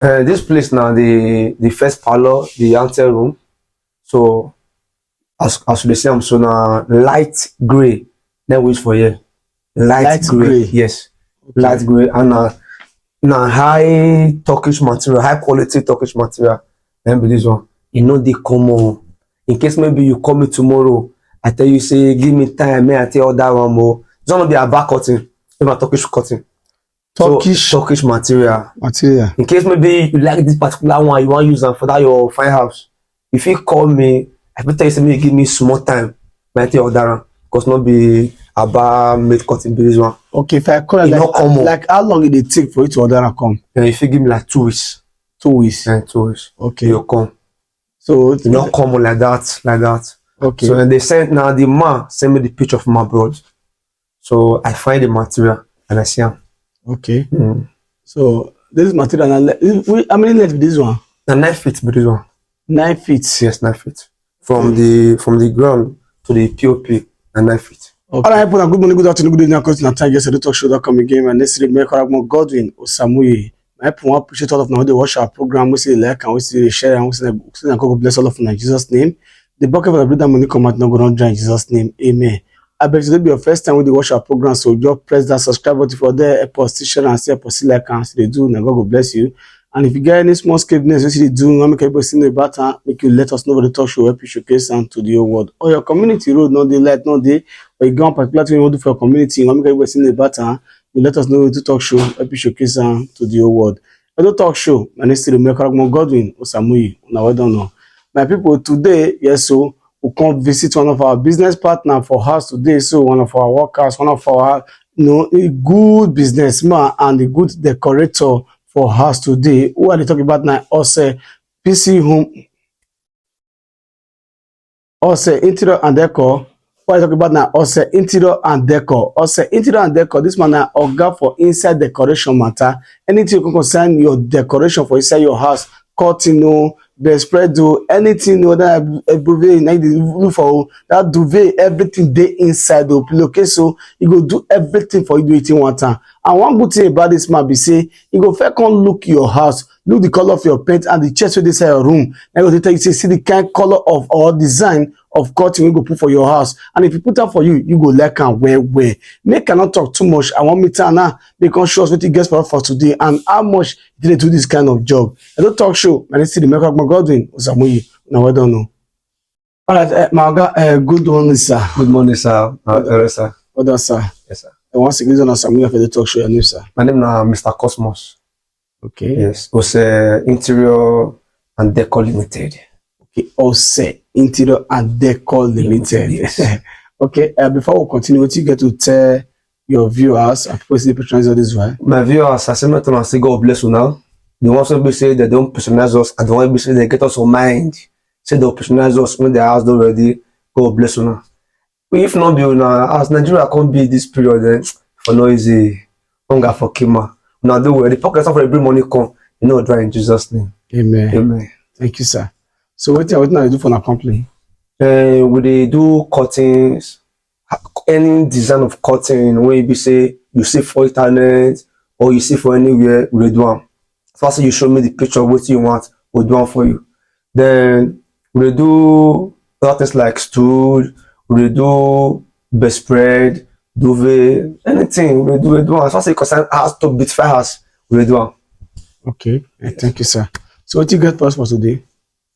This place now, the first parlor, the ante room. So as you see, I'm so now light gray. Then wait for you. Light gray. Yes. Okay. Light gray and now high Turkish material, high quality Turkish material. Then be this one. You know they come. In case maybe you call me tomorrow, I tell you say give me time, may I tell you that one more. It's gonna be a back cutting, even a Turkish cutting. Turkish material. In case maybe you like this particular one, you want to use them for that your fine house. If you call me, I will tell you something, give me small time. May I tell you that one, because not be about made cutting this one. Okay, if I call like how long did it take for you to order and come? If you give me like 2 weeks. 2 weeks. 2 weeks. Okay. You come. So it's not common like that. Okay. So when they sent now the man send me the picture from abroad. So I find the material and I see him. Okay. So this material, how many length with this one? 9 feet with this one. 9 feet. Yes, 9 feet. From the ground to the POP and 9 feet. Okay. All right, good morning, good afternoon, good evening. Coach Nathan, yes, I do talk show that come again. And next week, Godwin Osamuye. I appreciate all of now. They watch our program. We see the like and we see the share and we see the God bless all of them in Jesus' name. The bucket of the bread and money come out now. Go on, in Jesus' name. Amen. I bet today be your first time when they watch our program, so just press that subscribe button for there, post share and see post like and see they do. Now God will bless you. And if you get any small scaredness, you see they do. Make everybody see the button. Make you let us know what the talk show help you showcase and to the whole world. Or your community road, no day light, no day. Or you go on particular thing you want to do for your community. Make everybody see the button. You let us know what to talk show help you showcase and to the whole world. I don't talk show. My name is Godwin Osamuye. Now I don't know. My people today, yes, so we come visit one of our business partner for us today. So one of our workers, one of our a good businessman and a good decorator for us today. Who are they talking about now? Also, PC home, also interior and decor. What are you talking about now? Also interior and decor. Also interior and decor. This man now organ for inside decoration matter. Anything you can concern your decoration for inside your house, curtain, bedspread, anything that duvet, look for that duvet, everything they inside the pillowcase. So you go do everything for you do it in one time. And one good thing about this man be say you go first come look your house, look the color of your paint and the chest with inside your room. Then go tell you see the kind color of or design of curtain we go put for your house. And if you put that for you, you go like and where. Make cannot talk too much. I want me to now because show us what you get for today and how much did they do this kind of job. I don't talk show. And it's the makeup Godwin Osamuye. Now I don't know. All right, good morning, sir. Good morning, sir. Sir. What else, sir? Yes, sir. And once again, Osamuye for the talk show. Your name, sir? My name is Mr. Cosmos. Okay. Yes. Ose Interior and Decor Limited. Okay. Ose Interior and Decor Limited. Yes. Okay. Before we continue, what you get to tell your viewers and people see the patronize of this way? My viewers, I say God bless you now. The ones who say they don't patronize us, and the ones who say they get us on mind. Say they'll patronize us when their house already. God bless you now. But if not be now, as Nigeria can't be this period, then for no easy hunger for Kima. Now do the pockets of every money come, you know, dry in Jesus' name. Amen. Amen. Thank you, sir. So what now you do for our company? We do cuttings, any design of cutting, when you say you see for internet or you see for anywhere, we do them. First you show me the picture of what you want, we'll do them for you. Then we do other things like stool, we do bedspread, duvet, anything we do. As far as you concern house to beautify house, we do them. Okay, thank you, sir. So what you get for us for today?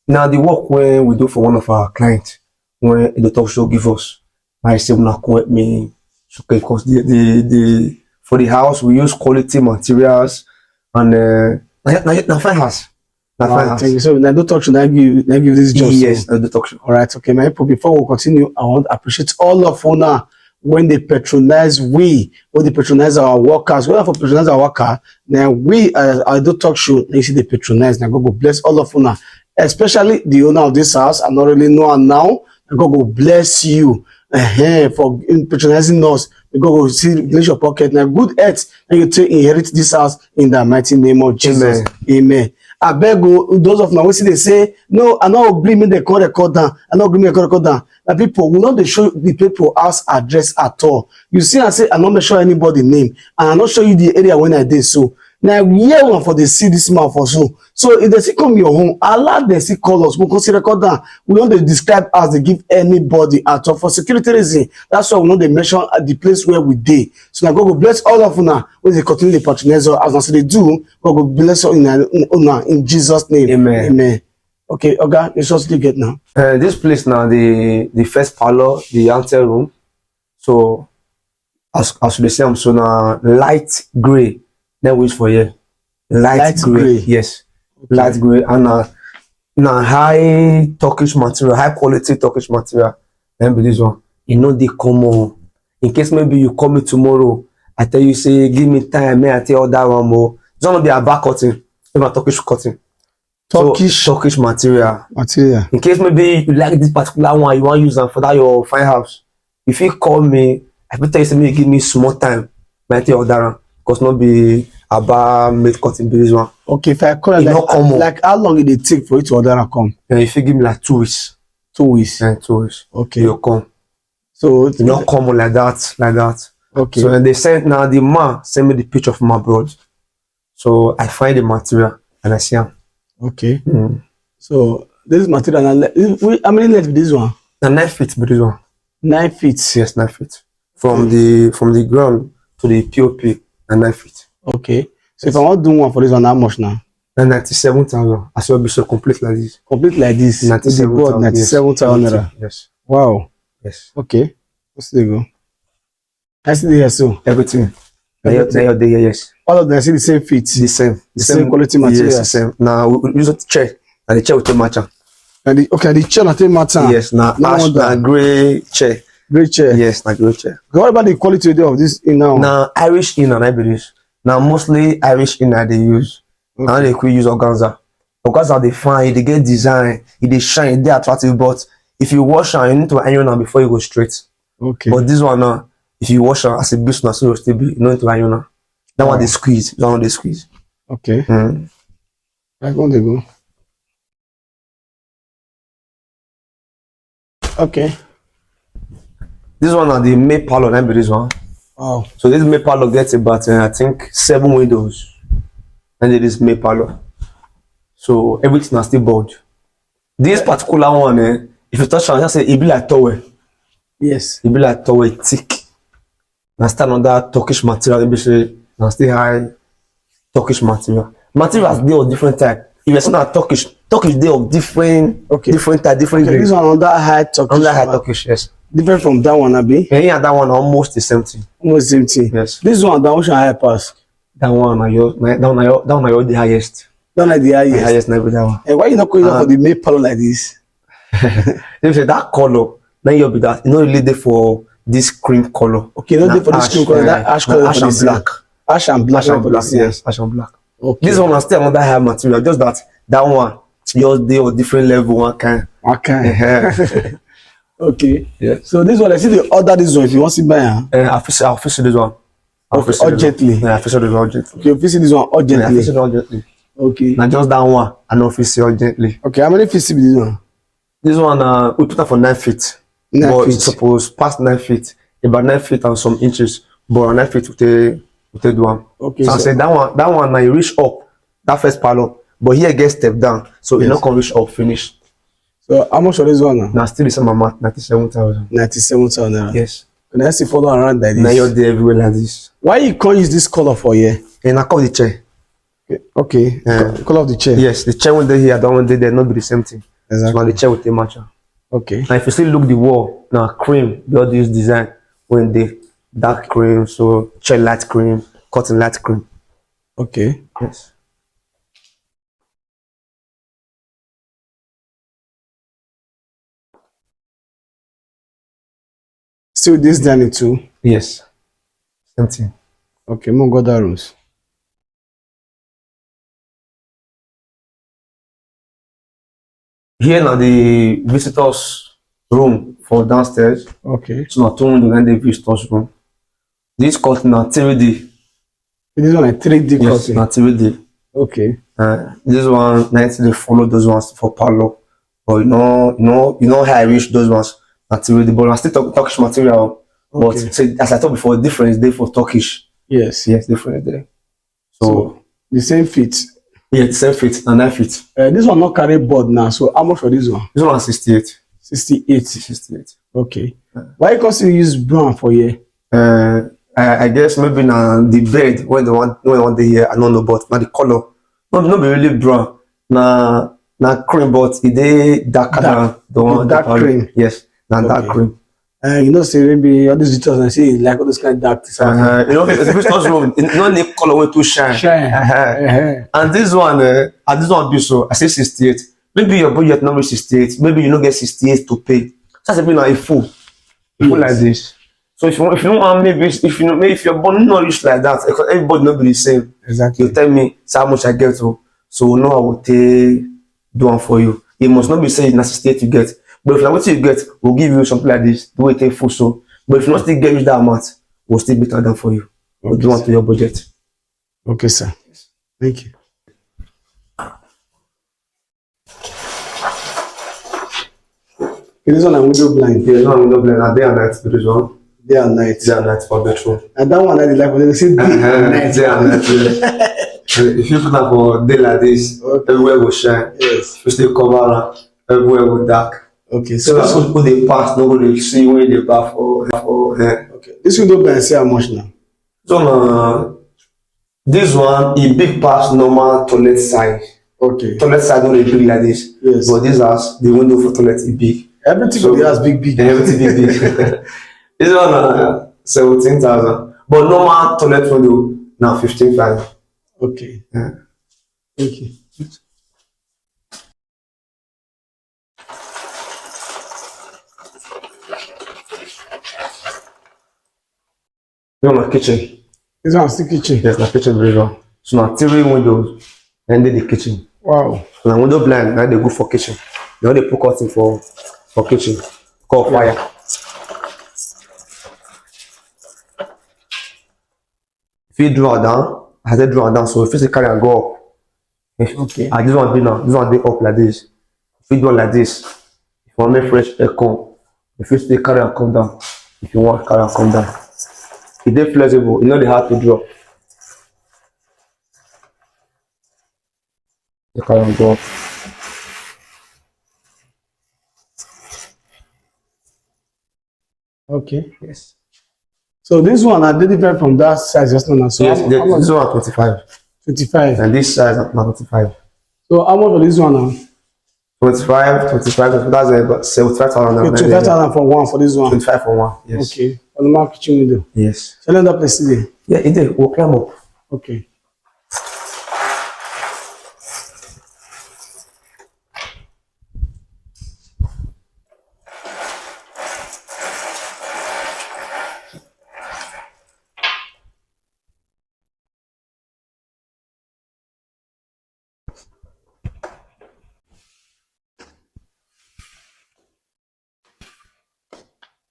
Now the work when we do for one of our clients, when the talk show give us, I say not quite me, because the for the house we use quality materials and now fine house. Thank you. So now the talk show now give this job. Yes, the talk show. All right, okay, my people. Before we continue, I want to appreciate all of owner when they patronize when they patronize our workers. When they patronize our worker, then we I do talk show. You see they patronize. Now God will bless all of owner, especially the owner of this house. I not really know her now. And God will bless you for patronizing us. God will see bless your pocket. Now good health, and you to inherit this house in the mighty name of Jesus. Amen. I beg those of now, see they say, no, I not agree me they call record down. I not agree me they record down. The people will not show the people house address at all. You see, I say I not show anybody name, and I not show you the area when I did so. Now here one for the see this man for so. So if they see come your home, allow them see call us. We consider record down. We don't dey describe as they give anybody at all for security reason. That's why we know they mention at the place where we dey. So now God will bless all of una when they continue the patronize us as they do. God will bless us in Jesus' name. Amen. Amen. Okay, Oga, it's just to get now. This place now, the first parlor, the ante room. So as you say, I'm so now light gray. Then wait for you. Light gray. Yes. Okay. Light gray and now high Turkish material, high quality Turkish material. Then be this one. You know they come on. In case maybe you call me tomorrow, I tell you say give me time, may I tell you that one more. It's gonna be a back cutting, even Turkish cutting. Turkish material. In case maybe you like this particular one, you want to use them for that your fine house. If you call me, I will tell you say give me small time, may I tell you that one. Because not be about made cutting this one. Okay, if I call like how long did it take for you to order and come? And if you give me like 2 weeks. 2 weeks. And 2 weeks. Okay. You come. So it's not common like that. Okay. So when they sent now the man send me the picture from abroad. So I find the material and I see him. Okay. So this material how many length this one? 9 feet but this one. 9 feet. Yes, 9 feet. From the ground to the POP and 9 feet. Okay. So if I want to do one for this one, how much now? 97,000. I will be so complete like this. Complete like this. 97,000. 97,000. Yes. Wow. Yes. Okay. Let's see go. I see here so. Everything. Now you're there, yes. All of them see the same feet. The same quality material. Yes, the same. Now we use a chair. And the chair will take matcha. And the chair will take matcha. Yes, now grey chair. Great chair. Yes, like great chair. What about the quality of this in now? Now Irish inner, I believe. Now mostly Irish inner they use. Okay. Now they could use organza. Organza they fine, they get design, they shine, they attractive. But if you wash them, you need to iron them before you go straight. Okay. But this one now, if you wash them as a business, so still be you don't need to iron them. That one they squeeze. That one they squeeze. Okay. Like one they go. Okay. This one are the main parlor, remember this one? Wow. So this main parlor gets about I think 7 windows. And it is main parlor. So everything is still board. This particular one, if you touch on just say it be like towel. Yes. It be like towel thick. Now stand on that Turkish material, it be say now still high Turkish material. Materials they of different type. If you not Turkish they of different type, different grade. This one on that high Turkish. On that high Turkish, yes. Different from that one, Abi? Yeah, that one almost the same thing. Almost the same thing. Yes. This one, that one should high pass. That one the highest. Don't like the highest. The highest never that one. And why you not going for the main color like this? They say that color, then you'll be that you know really there for this cream color. Okay, not there for this cream color, that ash color. Ash and black. Ash and black. Yes, ash and black. Okay. This one is still on that high material, just that one just they on different level one kind. Okay. Okay. Yeah. So this one, I see the order this one if you want to buy I'll fix this one. Urgently. Yeah, I'll fix this one urgently. Okay, you fix this one urgently. Yeah, I'll fix it urgently. Okay. Now just that one, I know fix it urgently. Okay, how many feet is this one? This one we put that for 9 feet. 9 but feet. It's supposed past 9 feet, about 9 feet and some inches. But 9 feet we take one. Okay. So I said that one now you reach up, that first parlor, but here get step down, so you not can reach up finish. So how much for this one now? Now still the same amount, 97,000. 97,000. Yes. Can I see follow around like this? Now you're there everywhere like this. Why you can't use this color for here? And I call the chair. Okay. Color of the chair. Yes, the chair when they here, that one there, not be the same thing. Exactly. So now the chair will take match. Okay. Now if you still look the wall, now cream, they all use design when they dark cream, so chair light cream, cotton light cream. Okay. Yes. Still this dining too? Yes. Same thing. Okay, I'm go that rooms. Here now the visitors room for downstairs. Okay. So now two windows and the visitors room. This curtain now 3D. This one like 3D Yes, curtain. now 3D. Okay. This one 90 they follow those ones for parlor. But you know how I reach those ones now 3D. But I still talk Turkish material. Okay. But say, as I told before, difference there for Turkish. Yes. Yes, difference there. So The same feet. Yeah, 7 feet and 9 feet. This one not carry board now. So how much for this one? This one is 68. 68. 68. Okay. Why you consider use brown for here? I guess maybe now the bed when they want the here, I don't know, but now the color not be really brown. Na cream, but it dey darker than the one dark cream. Yes, dark cream. You know, say maybe all these visitors and say like all those kind of dark. You know, the visitors room, no need color way to shine. And this one, and this one be so. I say 68. Maybe your budget not reach 68. Maybe you don't get 68 to pay. So that's a a full like this. So if you don't want maybe if your body not reach like that, because everybody not be the same. Exactly. You tell me how much I get to, so we know I will take do one for you. It must not be saying that's 68 you get. But if like what you get, we'll give you something like this. Do it take full so. But if you not still get that amount, we'll still better than for you. We'll do one to your budget. Okay, sir. Thank you. This one I'm window blind. Yeah, this one window blind. And day and night. This one. Day and night. Day and night for bedroom. And that one I like when they say day and night. Day and night. If you put that for day like this, everywhere will shine. Yes. If you still cover around, everywhere will dark. Okay, so that's what people they pass, nobody see when they bath for Okay. This window blind say how much now? So this one is big past normal toilet size. Okay. Toilet size don't really big like this. Yes. But this house, the window for toilet is big. Everything so, for the house big. Everything big. This one 17,000. But normal toilet window now 15,500. Okay. Yeah. Thank you. This one my kitchen. This one still kitchen. Yes, my kitchen very well. So now 3 windows and then the kitchen. Wow. So now window blind, now they go for kitchen. Now they put curtain for kitchen. Called fire. If you draw down, I said draw down, so if you carry and go up. Okay. And this one be now, this one be up like this. If you do like this, if you want make fresh air come, if you still carry and come down, if you want carry and come down. If they're flexible, you know they have to drop. You carry and go up. Okay. Yes. So this one are different from that size just now. So yes, this one 25. 25. And this size not 25. So how much for this one now? 25, that's about 75,000. Okay, 25,000 for one for this one. 25 for one, yes. Okay. On the market kitchen window. Yes. So that place today. Yeah, it did. We'll climb up. Okay.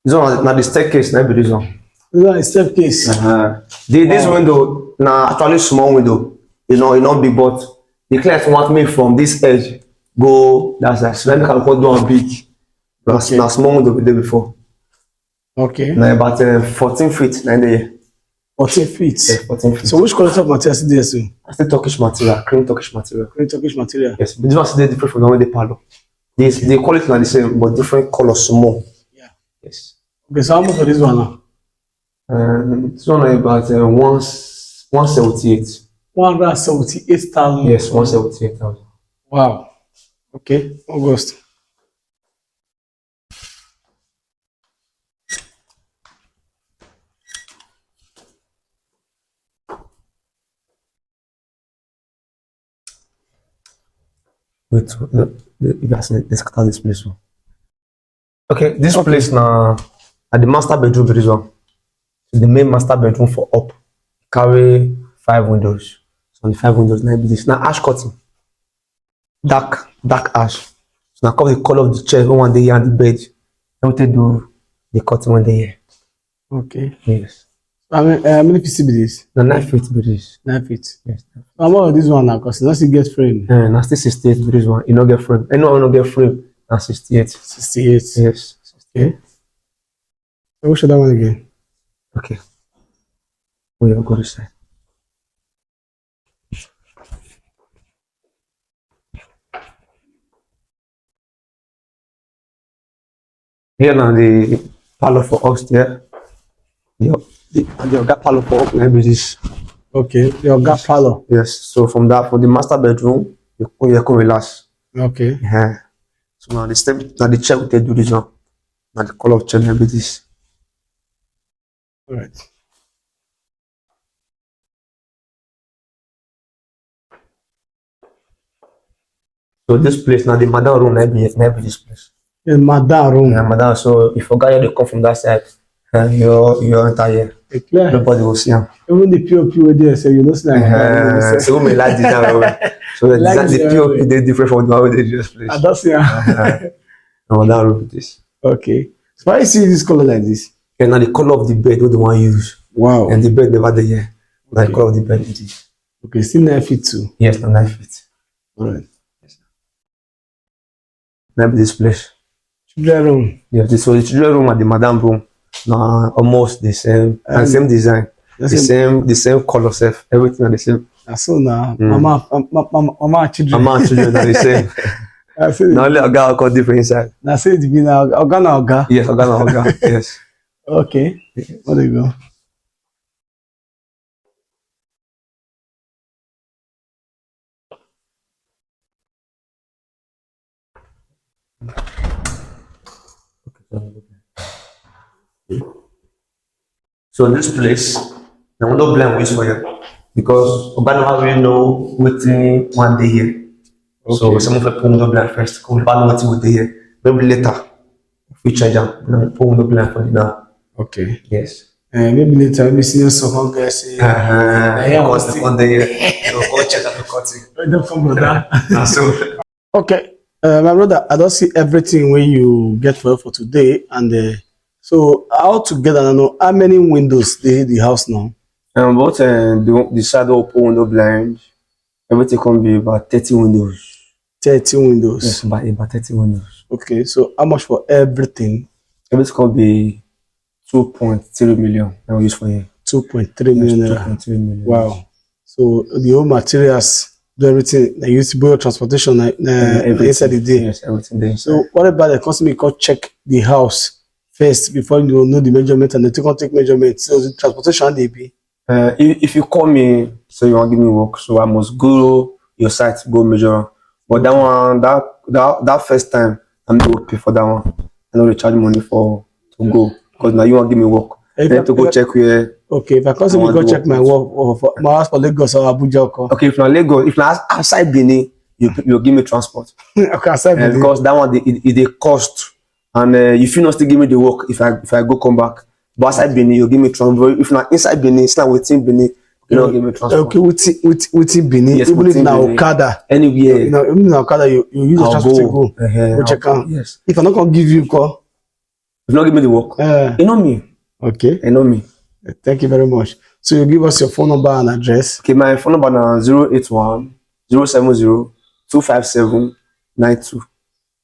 This one, now the staircase, not be this one. This one is staircase. This window, now actually small window. You know, it not big, but the client want me from this edge go that side. So let me can go down big. Okay. Now small window the day before. Okay. Now about 14 feet, 9 day. 14 feet. Yes, 14 feet. So which quality of material is there? So? I still Turkish material, cream Turkish material. Cream Turkish material. Yes, but this one is different from the one they palo. The quality are the same, but different colors small. Yeah. Yes. Okay, so how much for this one now? This one is about 178. 178,000. Yes, 178,000. Wow. Okay, August. Wait, you guys let's cut this place one. Okay, this place now at the master bedroom this one. So the main master bedroom for up carry 5 windows. So the 5 windows now be this. Now ash curtain. Dark ash. So now cover the color of the chair one day here and the bed. Then we do the curtain one day here. Okay. Yes. How many feet be this? Now 9 feet be this. 9 feet. Yes. How much of this one now? Because it get frame. Now still 68 be this one. You not get frame. Anyone not get frame. Now 68. 68. Yes. 68. Okay. So what should that one again? Okay. We will go this side. Here now the parlor for upstairs. The other parlor for up maybe this. Okay, your gap parlor. Yes. So from the master bedroom, you can relax. Okay. Yeah. So now the step now the chair we take do this one. Now the color of chair maybe this. All right. So this place now the madam room maybe this place. The madam room. Yeah, madam. So if you guys they come from that side, you enter here. Clear. Nobody will see him. Even the POP were there, so you know, So we may like design. So the Like design, the design, POP they different from the one they just place. I don't see. Madam room this. Okay. So why you see this color like this? And now the color of the bed we the one use. Wow. And the bed never there. Yeah. Now the color of the bed is this. Okay, still 9 feet too. Yes, now 9 feet. All right. Maybe this place. Children room. Yes, so the children room and the madam room now almost the same and same design. The same color self. Everything are the same. So now, mama, children. Mama and children are the same. Now only Oga got different inside. Now say it be now Oga. Yes, Oga. Yes. Okay. There you go. So this place, I will not blame waste for you because Oga never really know waiting one day here. Okay. So some of the people don't blame first. Come back waiting with here. Maybe later, if we change them, people don't blame for now. Okay. Yes. Maybe later, maybe see some guys say, because one day, so go check out the cutting. Don't come brother. So. Okay. My brother, I don't see everything when you get for today, and so all together, I know how many windows the house now. Both the side open window blind, everything can be about 30 windows. 30 windows. Yes, about 30 windows. Okay, so how much for everything? Everything can be 2.3 million. Now use for you. 2.3 million. 2.3 million. Wow. So the whole materials. Do everything. They use to build transportation inside the day. Yes, everything there. So what about the customer can check the house first before you know the measurement and they take measurements. So the transportation they be. If you call me, so you want to give me work, so I must go your site, go measure. But that one, that first time, I'm going to pay for that one. I know they charge money to go because now you want to give me work. I need to go check where. Okay, if I constantly go check my work for my house for Lagos or Abuja. Okay, if not Lagos, if not outside Benin, you give me transport. Okay, outside Benin. Because that one they cost, and if you not still give me the work, if I go come back, but outside Benin, you give me transport. If not inside Benin, it's not within Benin, you don't give me transport. Okay, within Benin, yes, even if now Okada, anywhere, you know, even now Okada, you use the transport to go. Go check out. Yes. If I'm not gonna give you call, if you not give me the work, you know me. Okay. You know me. Thank you very much. So you give us your phone number and address. Okay, my phone number now 081 070 257 92.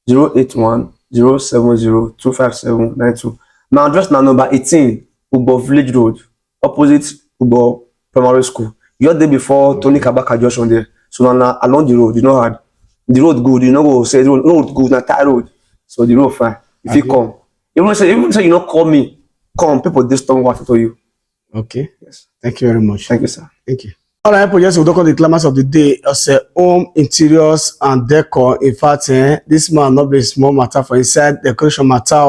081 070 257 92. My address now number 18 Ubo Village Road, opposite Ubo Primary School. You're there before Tony Kabaka Junction there. So now along the road, you know hard. The road good, you know go say the road good, not tie road. So the road fine. If you come, even say you not call me, come people this time what to you. Okay. Yes. Thank you very much. Thank you, sir. Thank you. All right, yes, we'll talk on the climax of the day as home interiors and decor. In fact, this man not be small matter for inside decoration matter.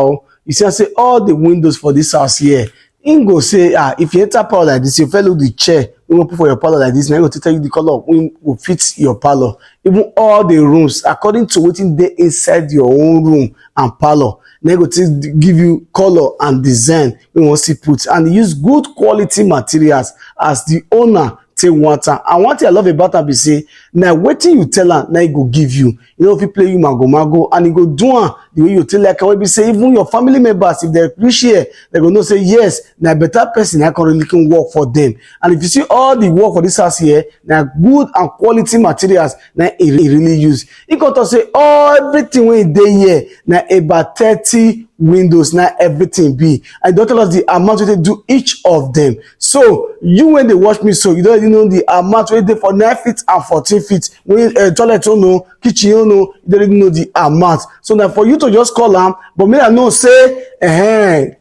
You see, I say all the windows for this house here. He go say, if you enter parlor like this, you fell the chair, we will put for your parlor like this. Now I'm going to tell you the color of will fit your parlor. Even all the rooms, according to what they inside your own room and parlor. They go to give you color and design we want to put and use good quality materials as the owner take water. And one thing I love about am be say now wetin you tell am now e go give you. You know if you play you mago and e go do am the way you tell like wey be say even your family members if they reach here they go know say yes na better person I can really can work for them. And if you see all the work for this house here na good and quality materials na e really use. E go talk say everything wey dey here na about 30 windows na everything be and don't tell us the amount wey they do each of them. So So you when they watch me, so you don't even know the amount wey dey for 9 feet and 14 feet. When toilet you know, kitchen you know, you don't even know the amount. So now for you to just call am, but me I know say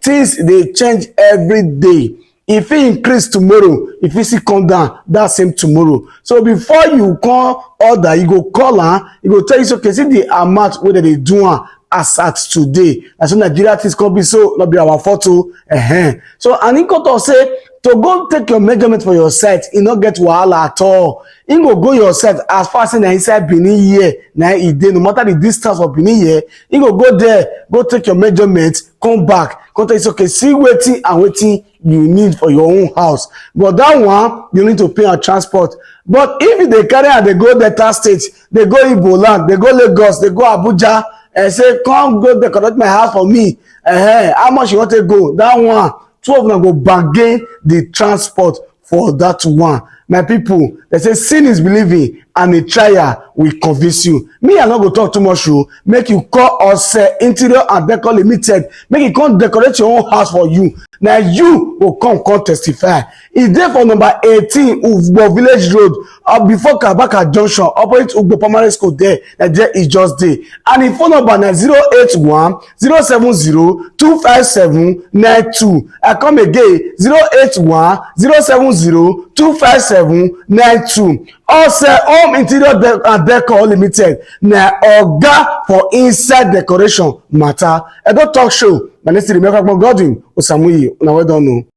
things they change every day. If it increase tomorrow, if it still come down that same tomorrow. So before you call order, you go call am, you go tell you so okay, see the amount wey they do am as at today. And so Nigeria things come be so not be our photo. So and in got to say to go take your measurement for your site, e no get wahala at all. You go your site as far as na inside Benin here, na e dey no matter the distance of Benin here. You go there, go take your measurement, come back, come tell you okay, see wetin and wetin you need for your own house. But that one you need to pay a transport. But if they carry and they go Delta State, they go Igbo land, they go Lagos, they go Abuja, and say come go decorate my house for me, how much you want to go? That one 12 now go bargain the transport for that one. My people, they say sin is believing and a trial will convince you. Me, I not go talk too much. Make you call us Interior and Decor Limited. Make you come decorate your own house for you. Now you will come testify. It's there for number 18 Ugbo Village Road, before Kabaka Junction, opposite Ugbo Primary School there. There is just there. And the phone number is 081 070 257 92. I come again 081 070 257 92. Also Home Interior and Decor Limited na oga for inside decoration matter. Edo talk show. My name is Godwin Osamuyi. Una well done.